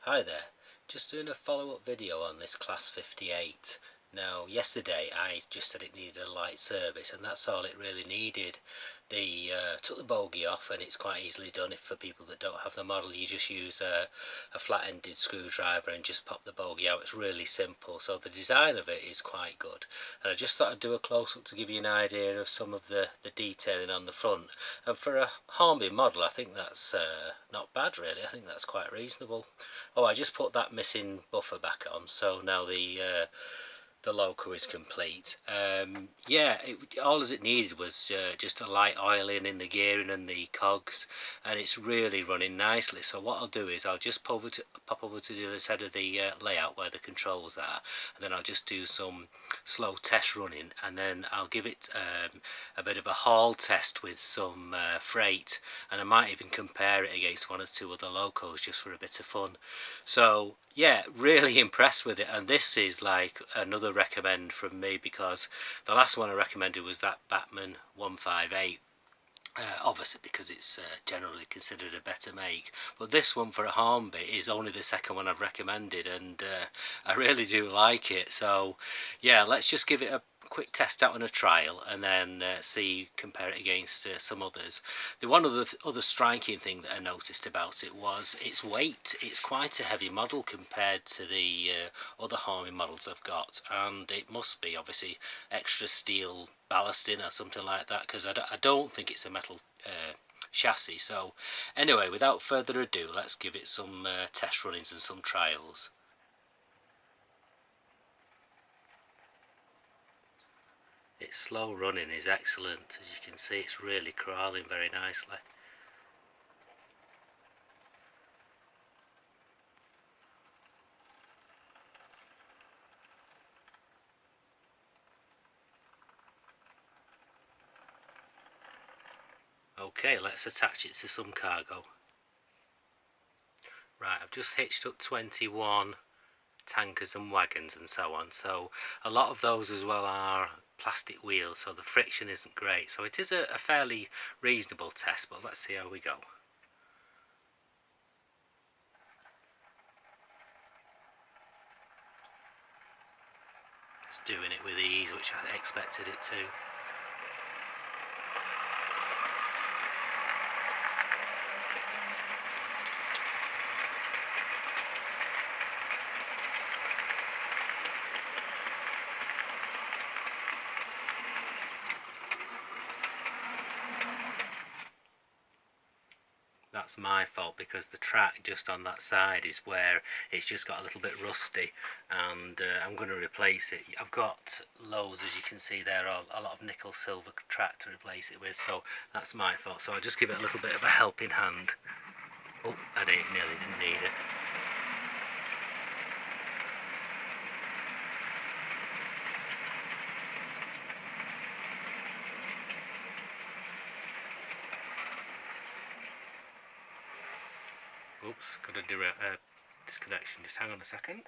Hi there, just doing a follow-up video on this Class 58. Now, yesterday I just said it needed a light service, and that's all it really needed. They took the bogie off, and it's quite easily done. If for people that don't have the model, you just use a flat-ended screwdriver and just pop the bogie out. It's really simple, so the design of it is quite good. And I just thought I'd do a close-up to give you an idea of some of the detailing on the front. And for a Hornby model, I think that's not bad really. I think that's quite reasonable. Oh, I just put that missing buffer back on, so now the Loco is complete. Yeah, all as it needed was just a light oiling in the gearing and the cogs, and it's really running nicely. So what I'll do is I'll just pop over to the other side of the layout where the controls are, and then I'll just do some slow test running, and then I'll give it a bit of a haul test with some freight, and I might even compare it against one or two other Locos just for a bit of fun. So yeah, really impressed with it, and this is like another recommend from me, because the last one I recommended was that Batman 158. Obviously because it's generally considered a better make, but this one for a Hornby is only the second one I've recommended, and I really do like it. So yeah, let's just give it a quick test out on a trial, and then compare it against some others. The one other striking thing that I noticed about it was its weight. It's quite a heavy model compared to the other Hornby models I've got, and it must be obviously extra steel ballast in or something like that, because I don't think it's a metal chassis. So anyway, without further ado, let's give it some test runnings and some trials. Its slow running is excellent. As you can see, it's really crawling very nicely. Okay, let's attach it to some cargo. Right, I've just hitched up 21 tankers and wagons and so on, so a lot of those as well are plastic wheels, so the friction isn't great. So it is a fairly reasonable test, but let's see how we go. It's doing it with ease, which I expected it to. That's my fault, because the track just on that side is where it's just got a little bit rusty, and I'm going to replace it. I've got loads, as you can see there, a lot of nickel silver track to replace it with, so that's my fault. So I'll just give it a little bit of a helping hand. Oh, I nearly didn't need it. Oops, got a disconnection. Just hang on a second.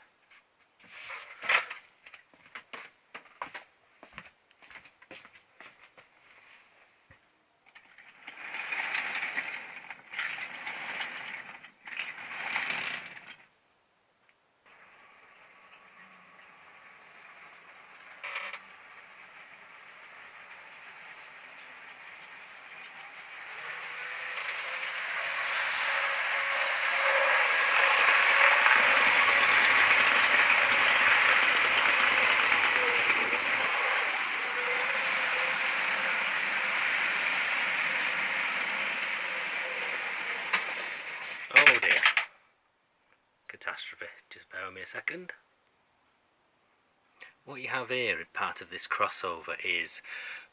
Oh dear. Catastrophe. Just bear with me a second. What you have here, part of this crossover, is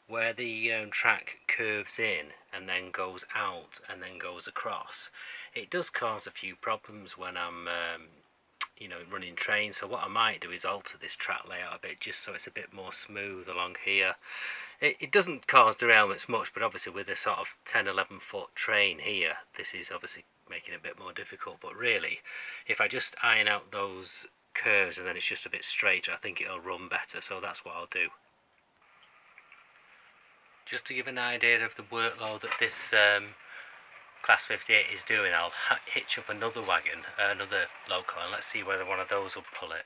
where the track curves in and then goes out and then goes across. It does cause a few problems when I'm running trains, so what I might do is alter this track layout a bit, just so it's a bit more smooth along here. It doesn't cause derailments much, but obviously with a sort of 10-11 foot train here, this is obviously making it a bit more difficult. But really, if I just iron out those curves and then it's just a bit straighter, I think it'll run better, so that's what I'll do. Just to give an idea of the workload that this Class 58 is doing, I'll hitch up another wagon, another Loco, and let's see whether one of those will pull it.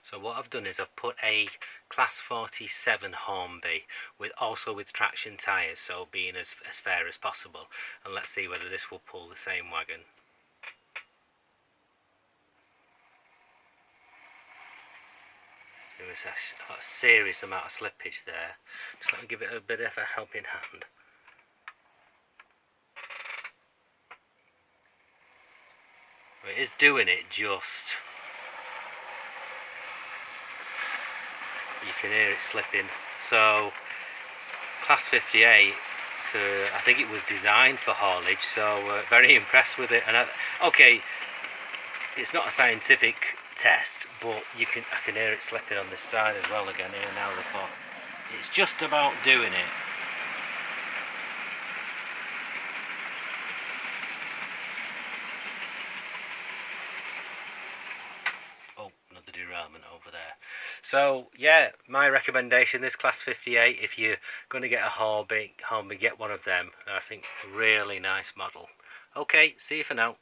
So what I've done is I've put a Class 47 Hornby also with traction tyres, so being as fair as possible, and let's see whether this will pull the same wagon. There was a serious amount of slippage there. Just let me give it a bit of a helping hand. It is doing it, just you can hear it slipping. So Class 58, I think it was designed for haulage, so very impressed with it. And okay, it's not a scientific test, but I can hear it slipping on this side as well again here now. It's just about doing it. Oh, another derailment over there. So yeah, my recommendation, this Class 58, if you're going to get a Hornby, get one of them. I think really nice model. Okay, see you for now.